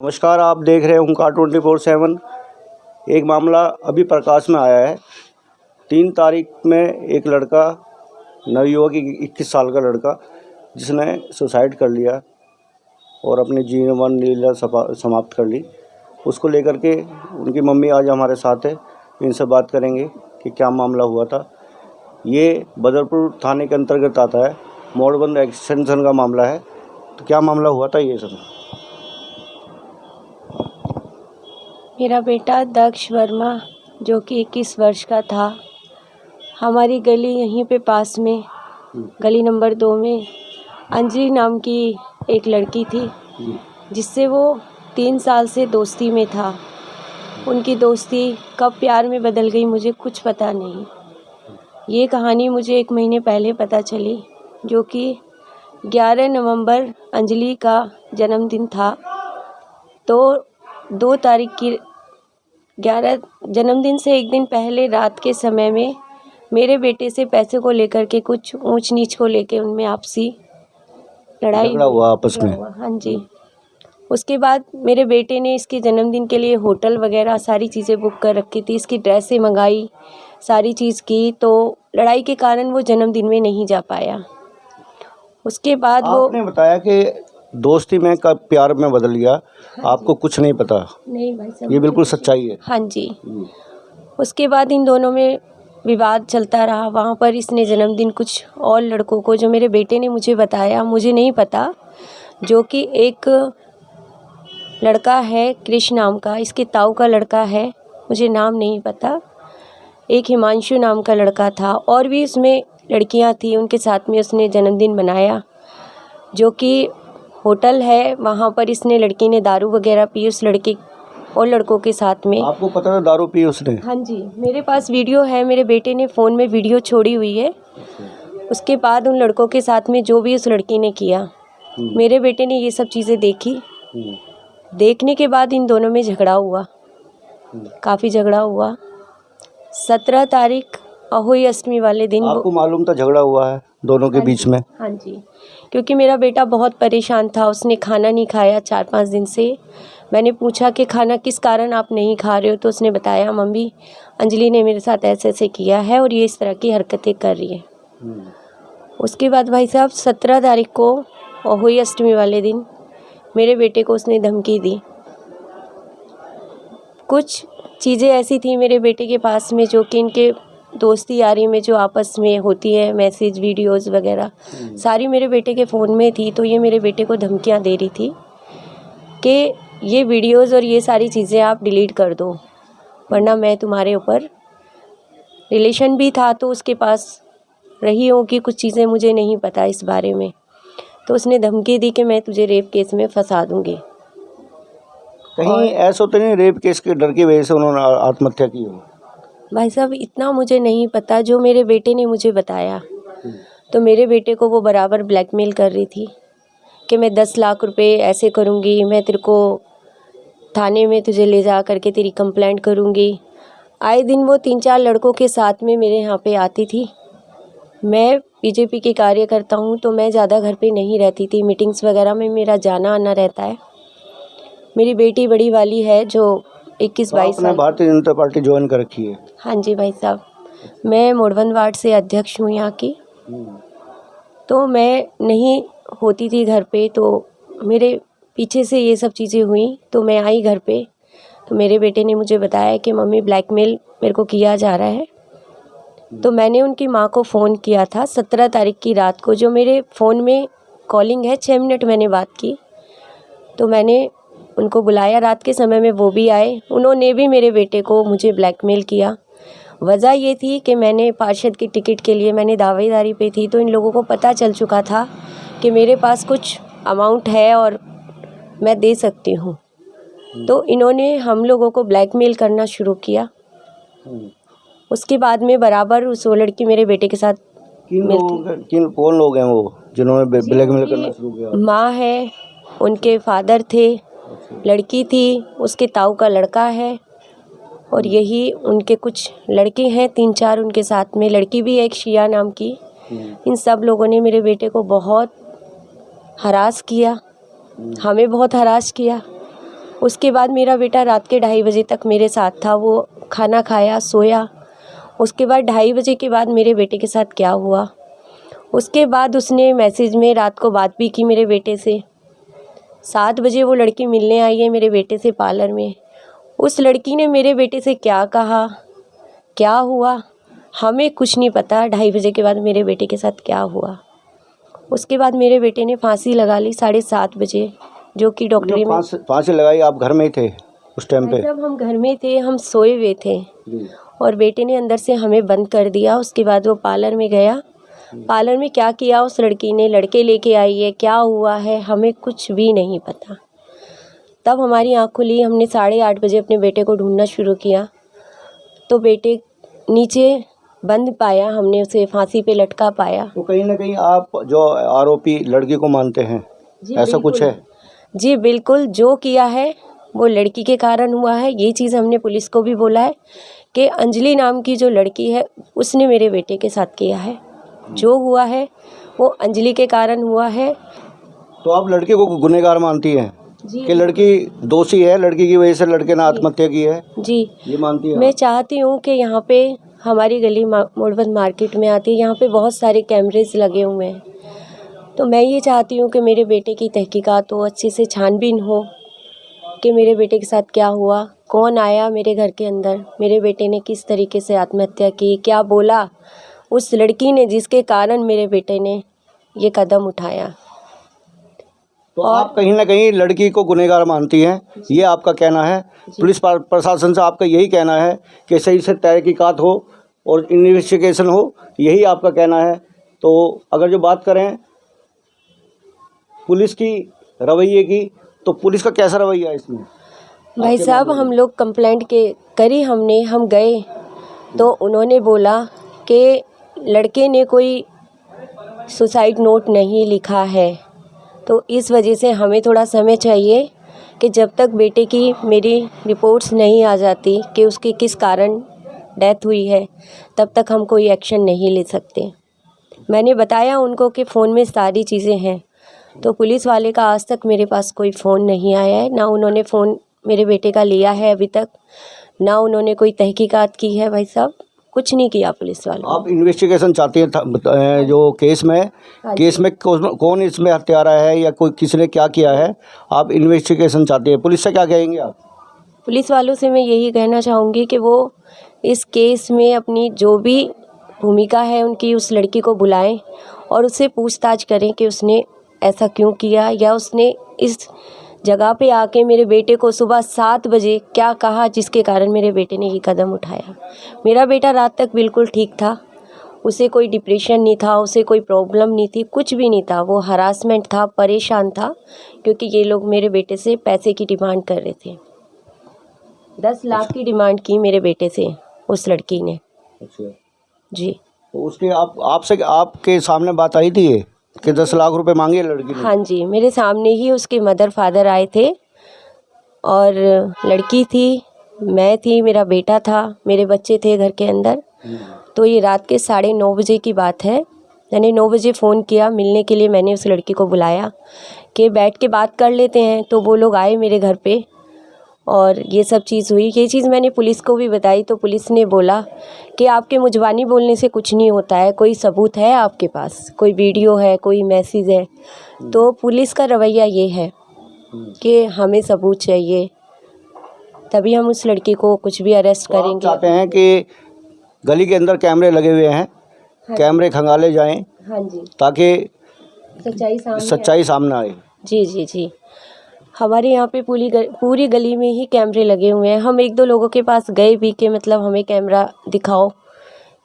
नमस्कार, आप देख रहे हैं ओंकार 24/7। एक मामला अभी प्रकाश में आया है। 3 तारीख में एक लड़का, नवयुवक 21 साल का लड़का, जिसने सुसाइड कर लिया और अपनी जीवन लीला समाप्त कर ली। उसको लेकर के उनकी मम्मी आज हमारे साथ है। इनसे बात करेंगे कि क्या मामला हुआ था। ये बदरपुर थाने के अंतर्गत आता है, मोड़बंद एक्सटेंशन का मामला है। तो क्या मामला हुआ था ये सब? मेरा बेटा दक्ष वर्मा, जो कि 21 वर्ष का था, हमारी गली यहीं पे पास में, गली नंबर 2 में अंजलि नाम की एक लड़की थी, जिससे वो 3 साल से दोस्ती में था। उनकी दोस्ती कब प्यार में बदल गई मुझे कुछ पता नहीं। ये कहानी मुझे 1 महीने पहले पता चली, जो कि 11 नवंबर अंजलि का जन्मदिन था। तो 2 तारीख की 11 जन्मदिन से 1 दिन पहले रात के समय में मेरे बेटे से पैसे को लेकर के कुछ ऊंच नीच को लेके उनमें आपसी लड़ाई हुआ आपस में। हाँ जी। उसके बाद मेरे बेटे ने इसके जन्मदिन के लिए होटल वगैरह सारी चीज़ें बुक कर रखी थी, इसकी ड्रेसें मंगाई, सारी चीज़ की। तो लड़ाई के कारण वो जन्मदिन में नहीं जा पाया। उसके बाद आपने बताया कि दोस्ती में कब प्यार में बदल गया। हाँ आपको कुछ नहीं पता? नहीं भाई साहब, ये बिल्कुल सच्चाई है। हाँ जी। उसके बाद इन दोनों में विवाद चलता रहा। वहाँ पर इसने जन्मदिन कुछ और लड़कों को, जो मेरे बेटे ने मुझे बताया, मुझे नहीं पता, जो कि एक लड़का है कृष्ण नाम का, इसके ताऊ का लड़का है, मुझे नाम नहीं पता। एक हिमांशु नाम का लड़का था, और भी उसमें लड़कियाँ थी। उनके साथ में उसने जन्मदिन मनाया, जो कि होटल है, वहाँ पर इसने लड़की ने दारू वगैरह पी उस लड़के और लड़कों के साथ में। आपको पता था दारू पी उसने? हाँ जी, मेरे पास वीडियो है, मेरे बेटे ने फ़ोन में वीडियो छोड़ी हुई है। उसके बाद उन लड़कों के साथ में जो भी उस लड़की ने किया, मेरे बेटे ने ये सब चीज़ें देखी। देखने के बाद इन दोनों में झगड़ा हुआ, काफ़ी झगड़ा हुआ। 17 तारीख अहोई अष्टमी वाले दिन आपको मालूम था झगड़ा हुआ है दोनों के बीच में? हाँ जी, क्योंकि मेरा बेटा बहुत परेशान था। उसने खाना नहीं खाया 4-5 दिन से। मैंने पूछा कि खाना किस कारण आप नहीं खा रहे हो, तो उसने बताया, मम्मी अंजलि ने मेरे साथ ऐसे ऐसे किया है और ये इस तरह की हरकतें कर रही है। उसके बाद भाई साहब 17 तारीख को अहोई अष्टमी वाले दिन मेरे बेटे को उसने धमकी दी। कुछ चीज़ें ऐसी थी मेरे बेटे के पास में, जो कि इनके दोस्ती यारी में जो आपस में होती है, मैसेज वीडियोस वगैरह सारी मेरे बेटे के फ़ोन में थी। तो ये मेरे बेटे को धमकियां दे रही थी कि ये वीडियोस और ये सारी चीज़ें आप डिलीट कर दो, वरना मैं तुम्हारे ऊपर, रिलेशन भी था तो उसके पास रही होगी कुछ चीज़ें, मुझे नहीं पता इस बारे में। तो उसने धमकी दी कि मैं तुझे रेप केस में फंसा दूँगी। कहीं ऐसा तो नहीं रेप केस के डर की वजह से उन्होंने आत्महत्या की हो? भाई साहब इतना मुझे नहीं पता, जो मेरे बेटे ने मुझे बताया। तो मेरे बेटे को वो बराबर ब्लैकमेल कर रही थी कि मैं 10 लाख रुपए ऐसे करूँगी, मैं तेरे को थाने में तुझे ले जा करके तेरी कंप्लेंट करूँगी। आए दिन वो 3-4 लड़कों के साथ में मेरे यहाँ पे आती थी। मैं बीजेपी की कार्यकर्ता हूँ, तो मैं ज़्यादा घर पे नहीं रहती थी। मीटिंग्स वगैरह में मेरा जाना आना रहता है। मेरी बेटी बड़ी वाली है जो 21-22 साल। भारतीय जनता पार्टी ज्वाइन कर रखी है? हाँ जी भाई साहब, मैं मोड़बंद वार्ड से अध्यक्ष हूँ यहाँ की। तो मैं नहीं होती थी घर पे, तो मेरे पीछे से ये सब चीज़ें हुई। तो मैं आई घर पे, तो मेरे बेटे ने मुझे बताया कि मम्मी ब्लैकमेल मेरे को किया जा रहा है। तो मैंने उनकी माँ को फ़ोन किया था 17 तारीख की रात को, जो मेरे फ़ोन में कॉलिंग है, 6 मिनट मैंने बात की। तो मैंने उनको बुलाया रात के समय में, वो भी आए। उन्होंने भी मेरे बेटे को मुझे ब्लैकमेल किया। वजह ये थी कि मैंने पार्षद की टिकट के लिए मैंने दावेदारी पे थी, तो इन लोगों को पता चल चुका था कि मेरे पास कुछ अमाउंट है और मैं दे सकती हूँ। तो इन्होंने हम लोगों को ब्लैकमेल करना शुरू किया। उसके बाद में बराबर उस वो लड़की मेरे बेटे के साथ कौन लोग हैं वो जिन्होंने ब्लैकमेल करना शुरू किया? माँ है, उनके फादर थे, लड़की थी, उसके ताऊ का लड़का है, और यही उनके कुछ लड़के हैं 3-4 उनके साथ में, लड़की भी है एक शिया नाम की। इन सब लोगों ने मेरे बेटे को बहुत हरास किया, हमें बहुत हरास किया। उसके बाद मेरा बेटा रात के 2:30 बजे तक मेरे साथ था। वो खाना खाया, सोया। उसके बाद 2:30 बजे के बाद मेरे बेटे के साथ क्या हुआ, उसके बाद उसने मैसेज में रात को बात भी की मेरे बेटे से। 7 बजे वो लड़की मिलने आई है मेरे बेटे से पार्लर में। उस लड़की ने मेरे बेटे से क्या कहा, क्या हुआ, हमें कुछ नहीं पता। 2:30 बजे के बाद मेरे बेटे के साथ क्या हुआ। उसके बाद मेरे बेटे ने फांसी लगा ली 7:30 बजे, जो कि डॉक्टरी में। फांसी लगाई, आप घर में ही थे उस टाइम पे? जब हम घर में थे, हम सोए हुए थे और बेटे ने अंदर से हमें बंद कर दिया। उसके बाद वो पार्लर में गया। पार्लर में क्या किया उस लड़की ने, लड़के लेके आई है, क्या हुआ है, हमें कुछ भी नहीं पता। तब हमारी आँख खुली, हमने 8:30 बजे अपने बेटे को ढूंढना शुरू किया तो बेटे नीचे बंद पाया, हमने उसे फांसी पे लटका पाया। तो कहीं ना कहीं आप जो आरोपी लड़की को मानते हैं, ऐसा कुछ है? जी बिल्कुल, जो किया है वो लड़की के कारण हुआ है। ये चीज़ हमने पुलिस को भी बोला है कि अंजलि नाम की जो लड़की है उसने मेरे बेटे के साथ किया है। जो हुआ है वो अंजलि के कारण हुआ है। तो आप लड़के को गुनहगार मानती हैं कि लड़की दोषी है, लड़की की वजह से लड़के ने आत्महत्या की है? जी, ये मानती है? मैं चाहती हूँ कि यहाँ पे हमारी गली मोड़बंद मार्केट में आती है, यहाँ पे बहुत सारे कैमरेज लगे हुए हैं। तो मैं ये चाहती हूँ कि मेरे बेटे की तहकीकात हो, अच्छे से छानबीन हो कि मेरे बेटे के साथ क्या हुआ, कौन आया मेरे घर के अंदर, मेरे बेटे ने किस तरीके से आत्महत्या की, क्या बोला उस लड़की ने जिसके कारण मेरे बेटे ने ये कदम उठाया। तो आप कहीं ना कहीं लड़की को गुनहगार मानती हैं, ये आपका कहना है। पुलिस प्रशासन से आपका यही कहना है कि सही से तहकीकात हो और इन्वेस्टिगेशन हो, यही आपका कहना है। तो अगर जो बात करें पुलिस की रवैये की, तो पुलिस का कैसा रवैया है इसमें? भाई साहब, हम लोग कंप्लेंट करी हमने, हम गए तो उन्होंने बोला कि लड़के ने कोई सुसाइड नोट नहीं लिखा है। तो इस वजह से हमें थोड़ा समय चाहिए कि जब तक बेटे की मेरी रिपोर्ट्स नहीं आ जाती कि उसकी किस कारण डेथ हुई है, तब तक हम कोई एक्शन नहीं ले सकते। मैंने बताया उनको कि फ़ोन में सारी चीज़ें हैं, तो पुलिस वाले का आज तक मेरे पास कोई फ़ोन नहीं आया है, ना उन्होंने फ़ोन मेरे बेटे का लिया है अभी तक, ना उन्होंने कोई तहकीकात की है। भाई साहब, कुछ नहीं किया पुलिस वालों। आप इन्वेस्टिगेशन चाहती हैं जो केस में कौन इसमें हत्यारा है या कोई किसी ने क्या किया है, आप इन्वेस्टिगेशन चाहती हैं, पुलिस से क्या कहेंगे आप? पुलिस वालों से मैं यही कहना चाहूँगी कि वो इस केस में अपनी जो भी भूमिका है उनकी, उस लड़की को बुलाएं और उससे पूछताछ करें कि उसने ऐसा क्यों किया, या उसने इस जगह पे आके मेरे बेटे को सुबह 7 बजे क्या कहा जिसके कारण मेरे बेटे ने ये कदम उठाया। मेरा बेटा रात तक बिल्कुल ठीक था, उसे कोई डिप्रेशन नहीं था, उसे कोई प्रॉब्लम नहीं थी, कुछ भी नहीं था। वो हरासमेंट था, परेशान था, क्योंकि ये लोग मेरे बेटे से पैसे की डिमांड कर रहे थे। 10 लाख की डिमांड की मेरे बेटे से उस लड़की ने। अच्छा जी। तो उसके आपके सामने बात आई थी ये कि 10 लाख रुपए मांगे लड़की ने? हाँ जी, मेरे सामने ही उसके मदर फादर आए थे और लड़की थी, मैं थी, मेरा बेटा था, मेरे बच्चे थे घर के अंदर। तो ये रात के 9:30 बजे की बात है। मैंने 9 बजे फ़ोन किया मिलने के लिए, मैंने उस लड़की को बुलाया कि बैठ के बात कर लेते हैं। तो वो लोग आए मेरे घर पे और ये सब चीज़ हुई। ये चीज़ मैंने पुलिस को भी बताई तो पुलिस ने बोला कि आपके मुजबानी बोलने से कुछ नहीं होता है, कोई सबूत है आपके पास, कोई वीडियो है, कोई मैसेज है। तो पुलिस का रवैया ये है कि हमें सबूत चाहिए, तभी हम उस लड़की को कुछ भी अरेस्ट करेंगे। आप चाहते हैं कि गली के अंदर कैमरे लगे हुए हैं, कैमरे खंगाले जाएं? हाँ जी, ताकि सच्चाई सामने आए। जी जी जी। हमारे यहाँ पे पूरी गली में ही कैमरे लगे हुए हैं। हम 1-2 लोगों के पास गए भी कि मतलब हमें कैमरा दिखाओ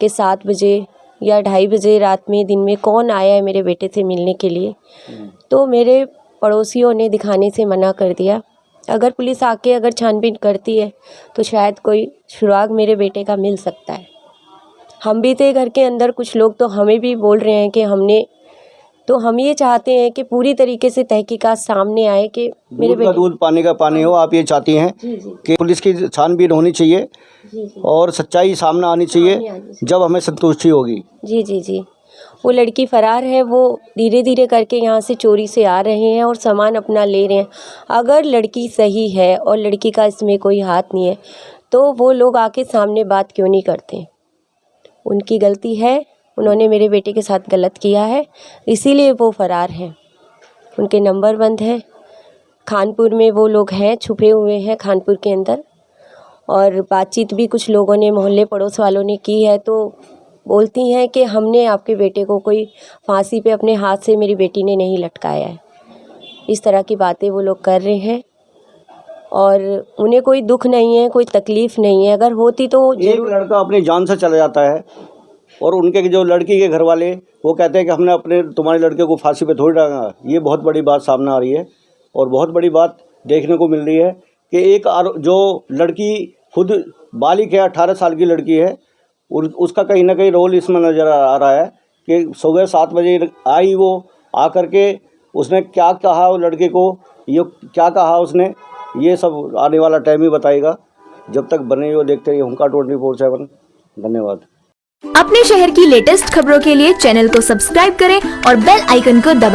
कि 7 बजे या 2:30 बजे रात में, दिन में कौन आया है मेरे बेटे से मिलने के लिए। तो मेरे पड़ोसियों ने दिखाने से मना कर दिया। अगर पुलिस आके अगर छानबीन करती है तो शायद कोई सुराग मेरे बेटे का मिल सकता है। हम भी थे घर के अंदर, कुछ लोग तो हमें भी बोल रहे हैं कि हम ये चाहते हैं कि पूरी तरीके से तहकीकात सामने आए कि मेरे बेटे दूध पानी का पानी हो। आप ये चाहती हैं कि पुलिस की छानबीन होनी चाहिए और सच्चाई सामने आनी चाहिए, जब हमें संतुष्टि होगी। जी जी जी। वो लड़की फ़रार है, वो धीरे धीरे करके यहाँ से चोरी से आ रहे हैं और सामान अपना ले रहे हैं। अगर लड़की सही है और लड़की का इसमें कोई हाथ नहीं है तो वो लोग आके सामने बात क्यों नहीं करते। उनकी गलती है, उन्होंने मेरे बेटे के साथ गलत किया है, इसीलिए वो फ़रार हैं। उनके नंबर बंद हैं। खानपुर में वो लोग हैं, छुपे हुए हैं खानपुर के अंदर। और बातचीत भी कुछ लोगों ने, मोहल्ले पड़ोस वालों ने की है तो बोलती हैं कि हमने आपके बेटे को कोई फांसी पे अपने हाथ से मेरी बेटी ने नहीं लटकाया है। इस तरह की बातें वो लोग कर रहे हैं और उन्हें कोई दुख नहीं है, कोई तकलीफ़ नहीं है। अगर होती तो एक लड़का अपनी जान से चला जाता है और उनके जो लड़की के घर वाले वो कहते हैं कि हमने अपने तुम्हारे लड़के को फांसी पे थोड़ी डाला। ये बहुत बड़ी बात सामने आ रही है और बहुत बड़ी बात देखने को मिल रही है कि एक जो लड़की खुद बालिग है, 18 साल की लड़की है, उसका कहीं ना कहीं रोल इसमें नज़र आ रहा है कि सुबह 7 बजे आई, वो आकर के उसने क्या कहा वो लड़के को, ये क्या कहा उसने, ये सब आने वाला टाइम ही बताएगा। जब तक बने हो देखते रहिए हुंकार 24/7। धन्यवाद। अपने शहर की लेटेस्ट खबरों के लिए चैनल को सब्सक्राइब करें और बेल आइकन को दबाएं।